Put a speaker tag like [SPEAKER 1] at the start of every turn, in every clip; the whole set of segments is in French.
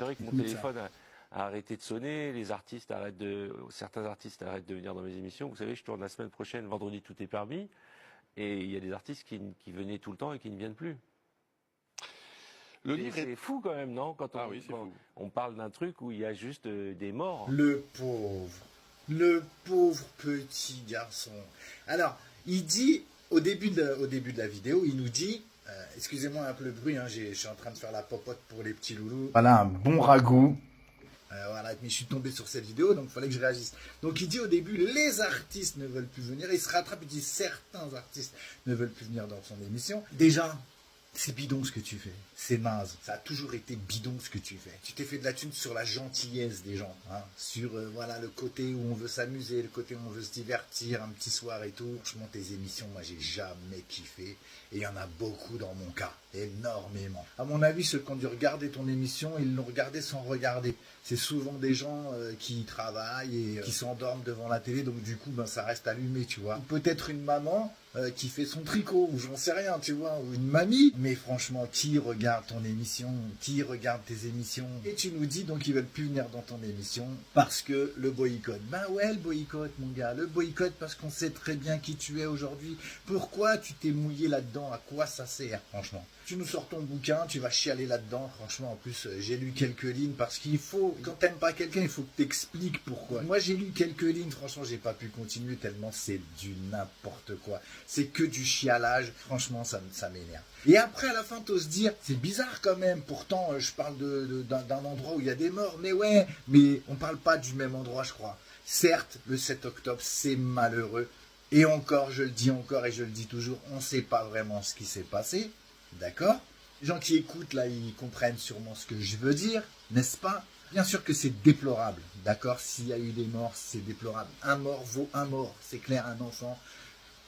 [SPEAKER 1] C'est vrai que mon téléphone a arrêté de sonner, certains artistes arrêtent de venir dans mes émissions. Vous savez, je tourne la semaine prochaine, vendredi tout est permis, et il y a des artistes qui venaient tout le temps et qui ne viennent plus. C'est fou quand même, non? Quand on parle d'un truc où il y a juste des morts.
[SPEAKER 2] Le pauvre petit garçon. Alors, il dit, au début de la vidéo, il nous dit, excusez-moi un peu le bruit, hein, je suis en train de faire la popote pour les petits loulous. Voilà, un bon ragoût. Voilà, mais je suis tombé sur cette vidéo, donc il fallait que je réagisse. Donc il dit au début, les artistes ne veulent plus venir. Il se rattrape, il dit, certains artistes ne veulent plus venir dans son émission. Déjà, c'est bidon ce que tu fais, c'est naze. Ça a toujours été bidon ce que tu fais. Tu t'es fait de la thune sur la gentillesse des gens, hein, sur voilà, le côté où on veut s'amuser, le côté où on veut se divertir un petit soir et tout. Franchement, tes émissions, moi j'ai jamais kiffé. Et il y en a beaucoup dans mon cas, énormément. À mon avis, ceux qui ont dû regarder ton émission, ils l'ont regardé sans regarder. C'est souvent des gens qui travaillent et qui s'endorment devant la télé, donc du coup, ben, ça reste allumé, tu vois. Peut-être une maman qui fait son tricot, ou j'en sais rien, tu vois, ou une mamie. Mais franchement, qui regarde ton émission? Qui regarde tes émissions? Et tu nous dis donc qu'ils veulent plus venir dans ton émission parce que le boycott. Ben ouais, le boycott, mon gars, le boycott parce qu'on sait très bien qui tu es aujourd'hui. Pourquoi tu t'es mouillé là-dedans? À quoi ça sert, franchement? Tu nous sors ton bouquin, tu vas chialer là-dedans. Franchement, en plus, j'ai lu quelques lignes parce qu'il faut, quand t'aimes pas quelqu'un, il faut que t'expliques pourquoi. Moi, j'ai lu quelques lignes, franchement, j'ai pas pu continuer tellement c'est du n'importe quoi. C'est que du chialage. Franchement, ça m'énerve. Et après, à la fin, t'oses dire, c'est bizarre quand même. Pourtant, je parle d'un endroit où il y a des morts. Mais ouais, mais on parle pas du même endroit, je crois. Certes, le 7 octobre, c'est malheureux. Et encore, je le dis encore et je le dis toujours, on ne sait pas vraiment ce qui s'est passé. D'accord? Les gens qui écoutent, là, ils comprennent sûrement ce que je veux dire, n'est-ce pas? Bien sûr que c'est déplorable, d'accord? S'il y a eu des morts, c'est déplorable. Un mort vaut un mort, c'est clair, un enfant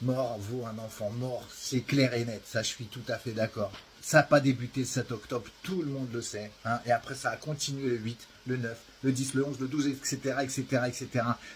[SPEAKER 2] mort vaut un enfant mort, c'est clair et net, ça je suis tout à fait d'accord. Ça n'a pas débuté le 7 octobre, tout le monde le sait, hein, et après ça a continué le 8, le 9, le 10, le 11, le 12, etc., etc., etc.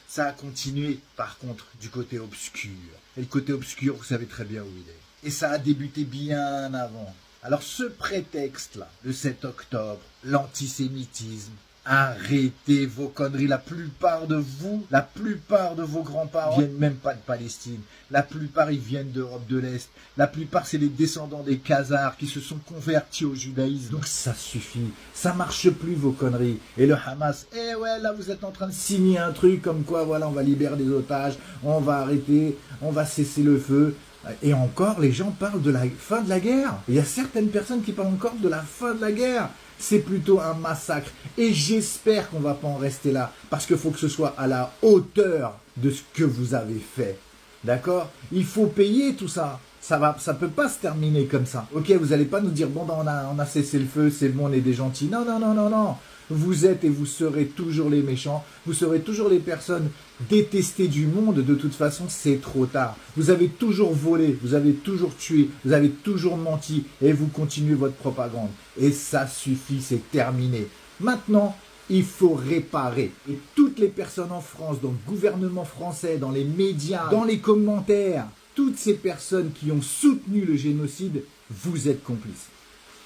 [SPEAKER 2] Ça a continué, par contre, du côté obscur. Et le côté obscur, vous savez très bien où il est. Et ça a débuté bien avant. Alors ce prétexte-là, le 7 octobre, l'antisémitisme, arrêtez vos conneries. La plupart de vos grands-parents viennent même pas de Palestine. La plupart, ils viennent d'Europe de l'Est. La plupart, c'est les descendants des Khazars qui se sont convertis au judaïsme. Donc ça suffit. Ça marche plus, vos conneries. Et le Hamas, eh ouais, là, vous êtes en train de signer un truc comme quoi, voilà, on va libérer des otages, on va arrêter, on va cesser le feu. Et encore, les gens parlent de la fin de la guerre. Il y a certaines personnes qui parlent encore de la fin de la guerre. C'est plutôt un massacre. Et j'espère qu'on ne va pas en rester là. Parce qu'il faut que ce soit à la hauteur de ce que vous avez fait. D'accord? Il faut payer tout ça. Ça peut pas se terminer comme ça. Ok, vous n'allez pas nous dire, bon, ben, on a cessé le feu, c'est bon, on est des gentils. Non, non, non, non, non. Vous êtes et vous serez toujours les méchants. Vous serez toujours les personnes détestées du monde. De toute façon, c'est trop tard. Vous avez toujours volé, vous avez toujours tué, vous avez toujours menti et vous continuez votre propagande. Et ça suffit, c'est terminé. Maintenant, il faut réparer. Et toutes les personnes en France, dans le gouvernement français, dans les médias, dans les commentaires, toutes ces personnes qui ont soutenu le génocide, vous êtes complices.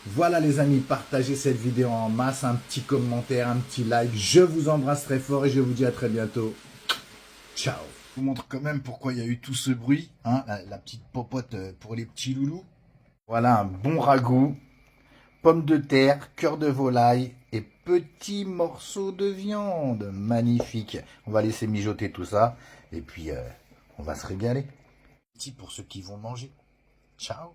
[SPEAKER 2] Voilà les amis, partagez cette vidéo en masse, un petit commentaire, un petit like. Je vous embrasse très fort et je vous dis à très bientôt. Ciao. Je vous montre quand même pourquoi il y a eu tout ce bruit, hein, la petite popote pour les petits loulous. Voilà un bon ragoût, pommes de terre, cœur de volaille et petits morceaux de viande. Magnifique. On va laisser mijoter tout ça et puis on va se régaler. Petit pour ceux qui vont manger. Ciao.